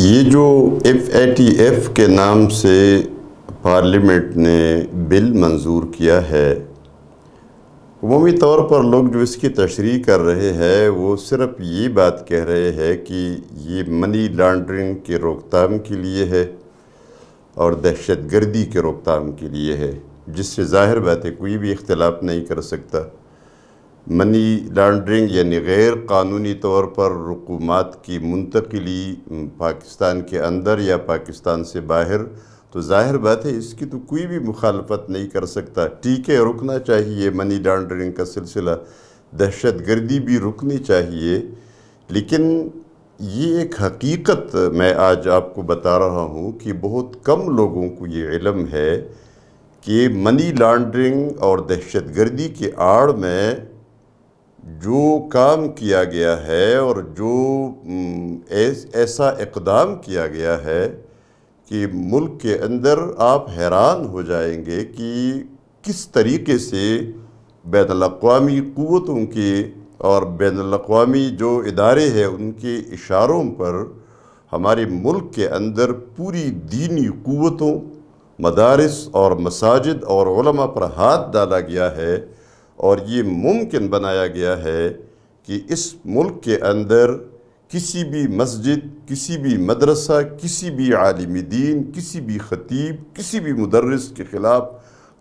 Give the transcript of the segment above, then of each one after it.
یہ جو FATF کے نام سے پارلیمنٹ نے بل منظور کیا ہے، عمومی طور پر لوگ جو اس کی تشریح کر رہے ہیں وہ صرف یہ بات کہہ رہے ہیں کہ یہ منی لانڈرنگ کے روک تھام کے لیے ہے اور دہشت گردی کے روک تھام کے لیے ہے، جس سے ظاہر بات ہے کوئی بھی اختلاف نہیں کر سکتا۔ منی لانڈرنگ یعنی غیر قانونی طور پر رقومات کی منتقلی پاکستان کے اندر یا پاکستان سے باہر، تو ظاہر بات ہے اس کی تو کوئی بھی مخالفت نہیں کر سکتا۔ ٹھیک ہے، رکنا چاہیے منی لانڈرنگ کا سلسلہ، دہشت گردی بھی رکنی چاہیے، لیکن یہ ایک حقیقت میں آج آپ کو بتا رہا ہوں کہ بہت کم لوگوں کو یہ علم ہے کہ منی لانڈرنگ اور دہشت گردی کے آڑ میں جو کام کیا گیا ہے اور جو ایسا اقدام کیا گیا ہے کہ ملک کے اندر آپ حیران ہو جائیں گے کہ کس طریقے سے بین الاقوامی قوتوں کے اور بین الاقوامی جو ادارے ہیں ان کے اشاروں پر ہمارے ملک کے اندر پوری دینی قوتوں، مدارس اور مساجد اور علماء پر ہاتھ ڈالا گیا ہے، اور یہ ممکن بنایا گیا ہے کہ اس ملک کے اندر کسی بھی مسجد، کسی بھی مدرسہ، کسی بھی عالم دین، کسی بھی خطیب، کسی بھی مدرس کے خلاف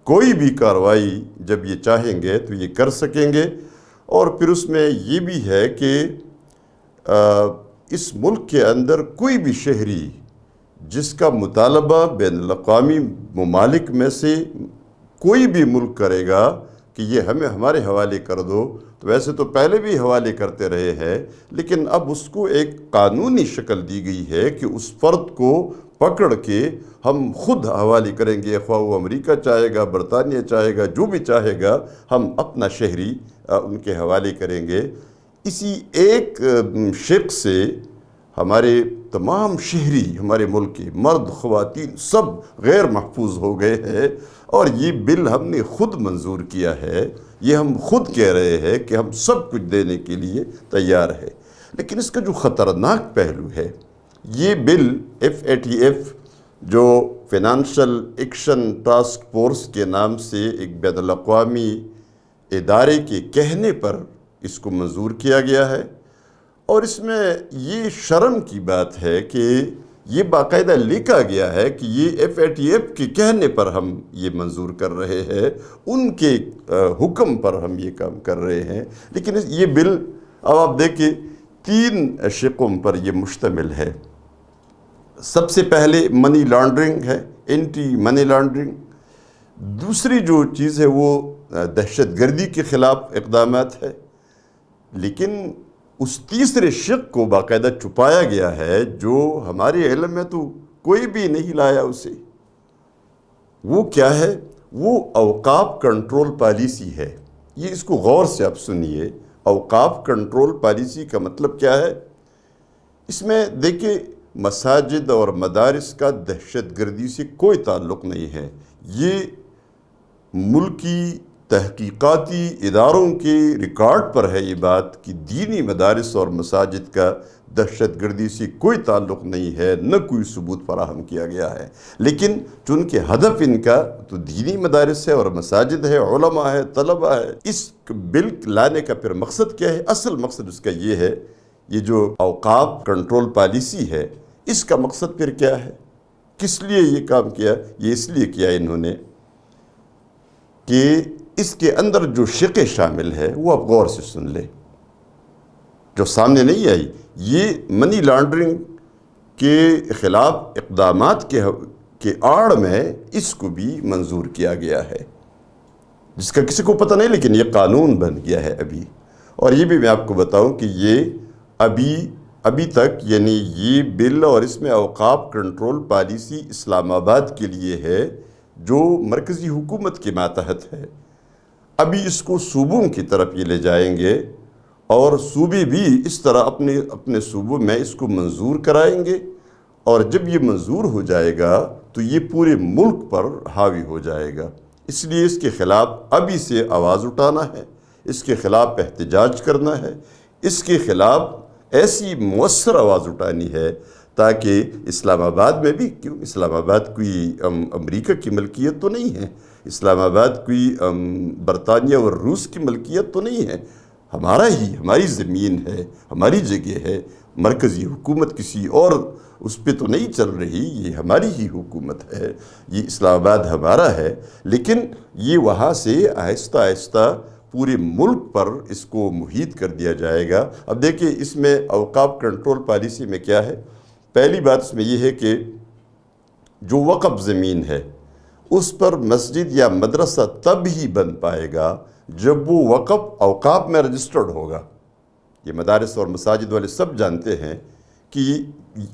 کوئی بھی کارروائی جب یہ چاہیں گے تو یہ کر سکیں گے۔ اور پھر اس میں یہ بھی ہے کہ اس ملک کے اندر کوئی بھی شہری جس کا مطالبہ بین الاقوامی ممالک میں سے کوئی بھی ملک کرے گا کہ یہ ہمارے حوالے کر دو، تو ویسے تو پہلے بھی حوالے کرتے رہے ہیں، لیکن اب اس کو ایک قانونی شکل دی گئی ہے کہ اس فرد کو پکڑ کے ہم خود حوالے کریں گے، خواہ وہ امریکہ چاہے گا، برطانیہ چاہے گا، جو بھی چاہے گا، ہم اپنا شہری ان کے حوالے کریں گے۔ اسی ایک شق سے ہمارے تمام شہری، ہمارے ملک کے مرد، خواتین سب غیر محفوظ ہو گئے ہیں، اور یہ بل ہم نے خود منظور کیا ہے، یہ ہم خود کہہ رہے ہیں کہ ہم سب کچھ دینے کے لیے تیار ہے۔ لیکن اس کا جو خطرناک پہلو ہے، یہ بل FATF جو فائنینشل ایکشن ٹاسک فورس کے نام سے ایک بین الاقوامی ادارے کے کہنے پر اس کو منظور کیا گیا ہے، اور اس میں یہ شرم کی بات ہے کہ یہ باقاعدہ لکھا گیا ہے کہ یہ FATF کے کہنے پر ہم یہ منظور کر رہے ہیں، ان کے حکم پر ہم یہ کام کر رہے ہیں۔ لیکن یہ بل اب آپ دیکھیں 3 شقوں پر یہ مشتمل ہے۔ سب سے پہلے منی لانڈرنگ ہے، اینٹی منی لانڈرنگ۔ دوسری جو چیز ہے وہ دہشت گردی کے خلاف اقدامات ہے، لیکن اس تیسرے شق کو باقاعدہ چھپایا گیا ہے جو ہمارے علم میں تو کوئی بھی نہیں لایا اسے۔ وہ کیا ہے؟ وہ اوقاف کنٹرول پالیسی ہے۔ یہ اس کو غور سے آپ سنیے، اوقاف کنٹرول پالیسی کا مطلب کیا ہے؟ اس میں دیکھیں مساجد اور مدارس کا دہشت گردی سے کوئی تعلق نہیں ہے۔ یہ ملکی تحقیقاتی اداروں کے ریکارڈ پر ہے یہ بات کہ دینی مدارس اور مساجد کا دہشت گردی سے کوئی تعلق نہیں ہے، نہ کوئی ثبوت فراہم کیا گیا ہے۔ لیکن چونکہ ہدف ان کا تو دینی مدارس ہے اور مساجد ہے، علماء ہے، طلباء ہے۔ اس بل لانے کا پھر مقصد کیا ہے؟ اصل مقصد اس کا یہ ہے، یہ جو اوقاف کنٹرول پالیسی ہے، اس کا مقصد پھر کیا ہے؟ کس لیے یہ کام کیا؟ یہ اس لیے کیا انہوں نے کہ اس کے اندر جو شقیں شامل ہے وہ آپ غور سے سن لیں، جو سامنے نہیں آئی۔ یہ منی لانڈرنگ کے خلاف اقدامات کے آڑ میں اس کو بھی منظور کیا گیا ہے، جس کا کسی کو پتہ نہیں، لیکن یہ قانون بن گیا ہے ابھی۔ اور یہ بھی میں آپ کو بتاؤں کہ یہ ابھی تک یعنی یہ بل اور اس میں اوقاف کنٹرول پالیسی اسلام آباد کے لیے ہے جو مرکزی حکومت کے ماتحت ہے۔ ابھی اس کو صوبوں کی طرف یہ لے جائیں گے اور صوبے بھی اس طرح اپنے صوبوں میں اس کو منظور کرائیں گے، اور جب یہ منظور ہو جائے گا تو یہ پورے ملک پر حاوی ہو جائے گا۔ اس لیے اس کے خلاف ابھی سے آواز اٹھانا ہے، اس کے خلاف احتجاج کرنا ہے، اس کے خلاف ایسی مؤثر آواز اٹھانی ہے تاکہ اسلام آباد میں بھی، کیوں اسلام آباد کوئی امریکہ کی ملکیت تو نہیں ہے، اسلام آباد کوئی برطانیہ اور روس کی ملکیت تو نہیں ہے، ہماری زمین ہے، ہماری جگہ ہے، مرکزی حکومت کسی اور اس پہ تو نہیں چل رہی، یہ ہماری ہی حکومت ہے، یہ اسلام آباد ہمارا ہے۔ لیکن یہ وہاں سے آہستہ آہستہ پورے ملک پر اس کو محیط کر دیا جائے گا۔ اب دیکھیں اس میں اوقاف کنٹرول پالیسی میں کیا ہے؟ پہلی بات اس میں یہ ہے کہ جو وقف زمین ہے اس پر مسجد یا مدرسہ تب ہی بن پائے گا جب وہ وقف اوقاف میں رجسٹرڈ ہوگا۔ یہ مدارس اور مساجد والے سب جانتے ہیں کہ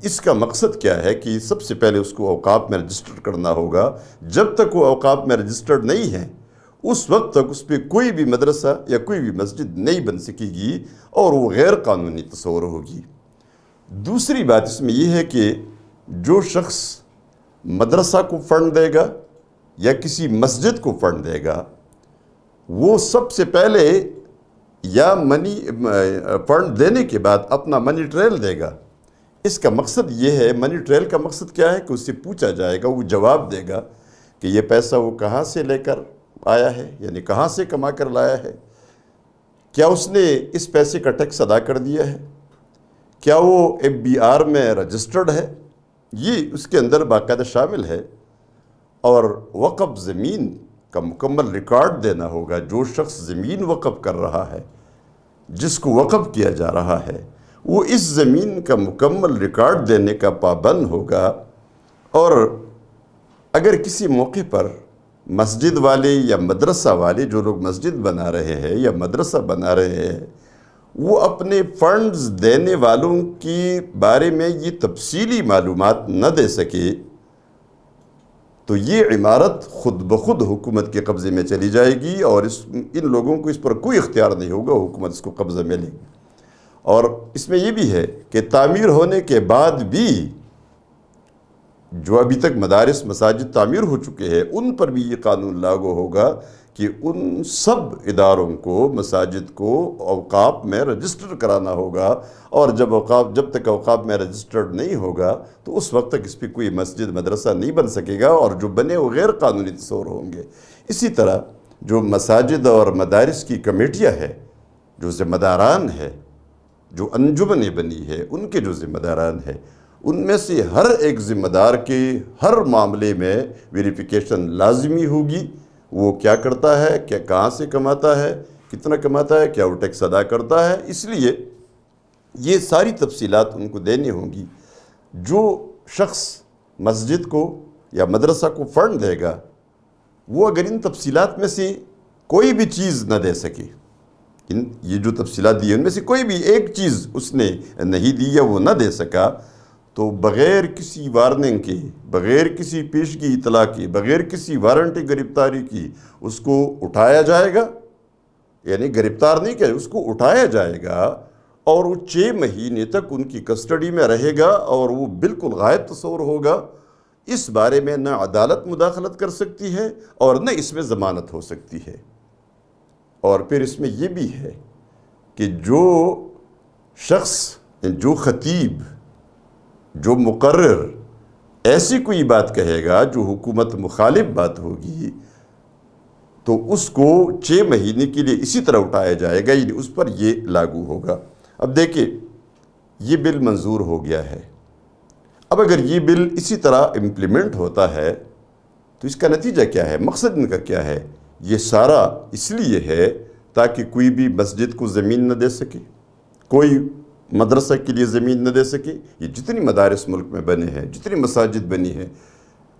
اس کا مقصد کیا ہے کہ سب سے پہلے اس کو اوقاف میں رجسٹر کرنا ہوگا۔ جب تک وہ اوقاف میں رجسٹرڈ نہیں ہے اس وقت تک اس پہ کوئی بھی مدرسہ یا کوئی بھی مسجد نہیں بن سکے گی اور وہ غیر قانونی تصور ہوگی۔ دوسری بات اس میں یہ ہے کہ جو شخص مدرسہ کو فنڈ دے گا یا کسی مسجد کو فنڈ دے گا وہ سب سے پہلے یا فنڈ دینے کے بعد اپنا منی ٹریل دے گا۔ اس کا مقصد یہ ہے، منی ٹریل کا مقصد کیا ہے کہ اس سے پوچھا جائے گا، وہ جواب دے گا کہ یہ پیسہ وہ کہاں سے لے کر آیا ہے، یعنی کہاں سے کما کر لایا ہے، کیا اس نے اس پیسے کا ٹیکس ادا کر دیا ہے، کیا وہ FBR میں رجسٹرڈ ہے، یہ اس کے اندر باقاعدہ شامل ہے۔ اور وقف زمین کا مکمل ریکارڈ دینا ہوگا۔ جو شخص زمین وقف کر رہا ہے، جس کو وقف کیا جا رہا ہے، وہ اس زمین کا مکمل ریکارڈ دینے کا پابند ہوگا۔ اور اگر کسی موقع پر مسجد والے یا مدرسہ والے، جو لوگ مسجد بنا رہے ہیں یا مدرسہ بنا رہے ہیں، وہ اپنے فنڈز دینے والوں کے بارے میں یہ تفصیلی معلومات نہ دے سکے تو یہ عمارت خود بخود حکومت کے قبضے میں چلی جائے گی اور ان لوگوں کو اس پر کوئی اختیار نہیں ہوگا، حکومت اس کو قبضہ میں لے گی۔ اور اس میں یہ بھی ہے کہ تعمیر ہونے کے بعد بھی جو ابھی تک مدارس مساجد تعمیر ہو چکے ہیں ان پر بھی یہ قانون لاگو ہوگا کہ ان سب اداروں کو، مساجد کو اوقاف میں رجسٹر کرانا ہوگا، اور جب تک اوقاف میں رجسٹرڈ نہیں ہوگا تو اس وقت تک اس پہ کوئی مسجد مدرسہ نہیں بن سکے گا، اور جو بنے وہ غیر قانونی تصور ہوں گے۔ اسی طرح جو مساجد اور مدارس کی کمیٹیاں ہیں، جو ذمہ داران ہے، جو انجمنیں بنی ہے، ان کے جو ذمہ داران ہیں، ان میں سے ہر ایک ذمہ دار کے ہر معاملے میں ویریفیکیشن لازمی ہوگی۔ وہ کیا کرتا ہے، کیا کہاں سے کماتا ہے، کتنا کماتا ہے، کیا وہ ٹیکس ادا کرتا ہے۔ اس لیے یہ ساری تفصیلات ان کو دینی ہوں گی۔ جو شخص مسجد کو یا مدرسہ کو فنڈ دے گا وہ اگر ان تفصیلات میں سے کوئی بھی چیز نہ دے سکے، یہ جو تفصیلات دی ہیں ان میں سے کوئی بھی ایک چیز اس نے نہیں دی یا وہ نہ دے سکا، تو بغیر کسی وارننگ کے، بغیر کسی پیشگی اطلاع کی، بغیر کسی وارنٹی گرفتاری کی اس کو اٹھایا جائے گا، یعنی گرفتار نہیں کیا، اس کو اٹھایا جائے گا اور وہ 6 مہینے تک ان کی کسٹڈی میں رہے گا اور وہ بالکل غائب تصور ہوگا۔ اس بارے میں نہ عدالت مداخلت کر سکتی ہے اور نہ اس میں ضمانت ہو سکتی ہے۔ اور پھر اس میں یہ بھی ہے کہ جو شخص، جو خطیب، جو مقرر ایسی کوئی بات کہے گا جو حکومت مخالف بات ہوگی تو اس کو 6 مہینے کے لیے اسی طرح اٹھایا جائے گا، یعنی اس پر یہ لاگو ہوگا۔ اب دیکھیں یہ بل منظور ہو گیا ہے، اب اگر یہ بل اسی طرح امپلیمنٹ ہوتا ہے تو اس کا نتیجہ کیا ہے، مقصد ان کا کیا ہے؟ یہ سارا اس لیے ہے تاکہ کوئی بھی مسجد کو زمین نہ دے سکے، کوئی مدرسہ کے لیے زمین نہ دے سکے۔ یہ جتنی مدارس ملک میں بنے ہیں، جتنی مساجد بنی ہیں،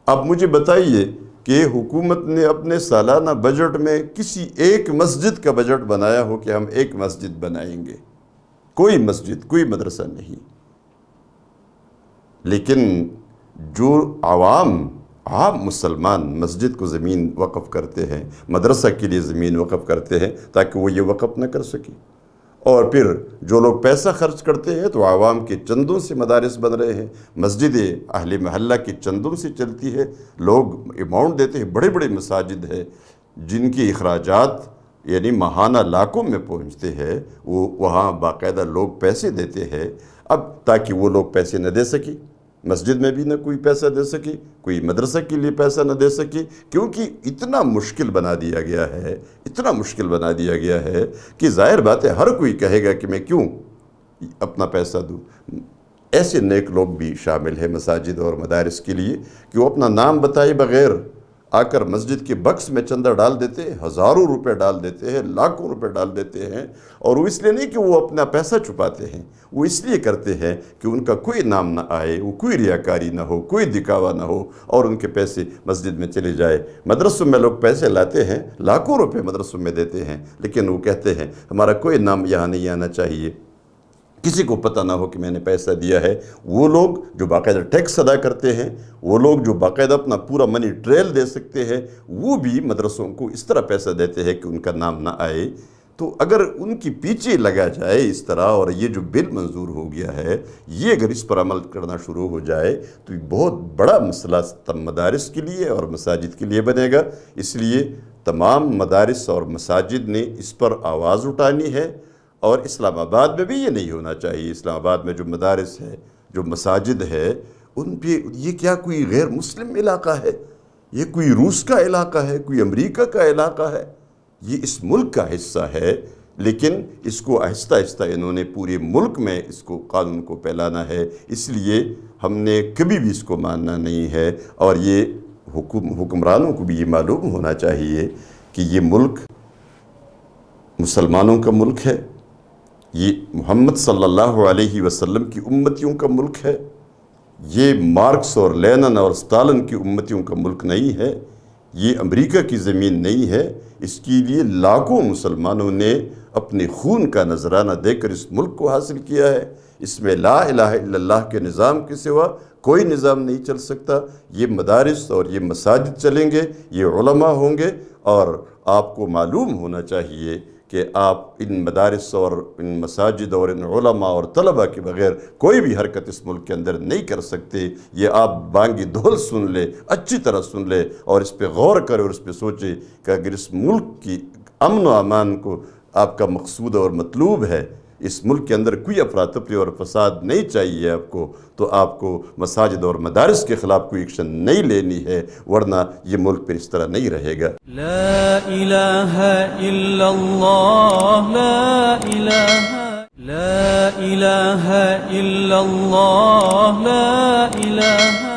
اب مجھے بتائیے کہ حکومت نے اپنے سالانہ بجٹ میں کسی ایک مسجد کا بجٹ بنایا ہو کہ ہم ایک مسجد بنائیں گے؟ کوئی مسجد، کوئی مدرسہ نہیں۔ لیکن جو عام مسلمان مسجد کو زمین وقف کرتے ہیں، مدرسہ کے لیے زمین وقف کرتے ہیں تاکہ وہ یہ وقف نہ کر سکے، اور پھر جو لوگ پیسہ خرچ کرتے ہیں تو عوام کے چندوں سے مدارس بن رہے ہیں، مسجد اہل محلہ کے چندوں سے چلتی ہے، لوگ اماؤنٹ دیتے ہیں، بڑے بڑے مساجد ہیں جن کی اخراجات یعنی ماہانہ لاکھوں میں پہنچتے ہیں، وہ وہاں باقاعدہ لوگ پیسے دیتے ہیں اب تاکہ وہ لوگ پیسے نہ دے سکیں۔ مسجد میں بھی نہ کوئی پیسہ دے سکی، کوئی مدرسہ کے لیے پیسہ نہ دے سکی، کیونکہ اتنا مشکل بنا دیا گیا ہے، اتنا مشکل بنا دیا گیا ہے کہ ظاہر بات ہے ہر کوئی کہے گا کہ میں کیوں اپنا پیسہ دوں۔ ایسے نیک لوگ بھی شامل ہیں مساجد اور مدارس کے لیے کہ وہ اپنا نام بتائے بغیر آ کر مسجد کے بکس میں چندہ ڈال دیتے ہیں، ہزاروں روپے ڈال دیتے ہیں، لاکھوں روپے ڈال دیتے ہیں، اور وہ اس لیے نہیں کہ وہ اپنا پیسہ چھپاتے ہیں، وہ اس لیے کرتے ہیں کہ ان کا کوئی نام نہ آئے، وہ کوئی ریاکاری نہ ہو، کوئی دکھاوا نہ ہو، اور ان کے پیسے مسجد میں چلے جائے۔ مدرسوں میں لوگ پیسے لاتے ہیں، لاکھوں روپے مدرسوں میں دیتے ہیں، لیکن وہ کہتے ہیں ہمارا کوئی نام یہاں نہیں آنا چاہیے، کسی کو پتہ نہ ہو کہ میں نے پیسہ دیا ہے۔ وہ لوگ جو باقاعدہ ٹیکس ادا کرتے ہیں، وہ لوگ جو باقاعدہ اپنا پورا منی ٹریل دے سکتے ہیں، وہ بھی مدرسوں کو اس طرح پیسہ دیتے ہیں کہ ان کا نام نہ آئے۔ تو اگر ان کی پیچھے لگا جائے اس طرح، اور یہ جو بل منظور ہو گیا ہے، یہ اگر اس پر عمل کرنا شروع ہو جائے تو یہ بہت بڑا مسئلہ مدارس کے لیے اور مساجد کے لیے بنے گا۔ اس لیے تمام مدارس اور مساجد نے اس پر آواز اٹھانی ہے، اور اسلام آباد میں بھی یہ نہیں ہونا چاہیے۔ اسلام آباد میں جو مدارس ہے، جو مساجد ہے، ان پہ یہ کیا کوئی غیر مسلم علاقہ ہے؟ یہ کوئی روس کا علاقہ ہے، کوئی امریکہ کا علاقہ ہے؟ یہ اس ملک کا حصہ ہے، لیکن اس کو آہستہ آہستہ انہوں نے پورے ملک میں اس کو قانون کو پھیلانا ہے۔ اس لیے ہم نے کبھی بھی اس کو ماننا نہیں ہے، اور یہ حکمرانوں کو بھی یہ معلوم ہونا چاہیے کہ یہ ملک مسلمانوں کا ملک ہے، یہ محمد صلی اللہ علیہ وسلم کی امتیوں کا ملک ہے، یہ مارکس اور لینن اور ستالن کی امتیوں کا ملک نہیں ہے، یہ امریکہ کی زمین نہیں ہے۔ اس کے لیے لاکھوں مسلمانوں نے اپنے خون کا نذرانہ دے کر اس ملک کو حاصل کیا ہے۔ اس میں لا الہ الا اللہ کے نظام کے سوا کوئی نظام نہیں چل سکتا۔ یہ مدارس اور یہ مساجد چلیں گے، یہ علماء ہوں گے، اور آپ کو معلوم ہونا چاہیے کہ آپ ان مدارس اور ان مساجد اور ان علماء اور طلباء کے بغیر کوئی بھی حرکت اس ملک کے اندر نہیں کر سکتے۔ یہ آپ بانگی دھول سن لے، اچھی طرح سن لے، اور اس پہ غور کرے اور اس پہ سوچے کہ اگر اس ملک کی امن و امان کو آپ کا مقصود اور مطلوب ہے، اس ملک کے اندر کوئی افراتفری اور فساد نہیں چاہیے آپ کو، تو آپ کو مساجد اور مدارس کے خلاف کوئی ایکشن نہیں لینی ہے، ورنہ یہ ملک پھر اس طرح نہیں رہے گا۔ لا الہ الا اللہ، لا الہ الا اللہ، لا الہ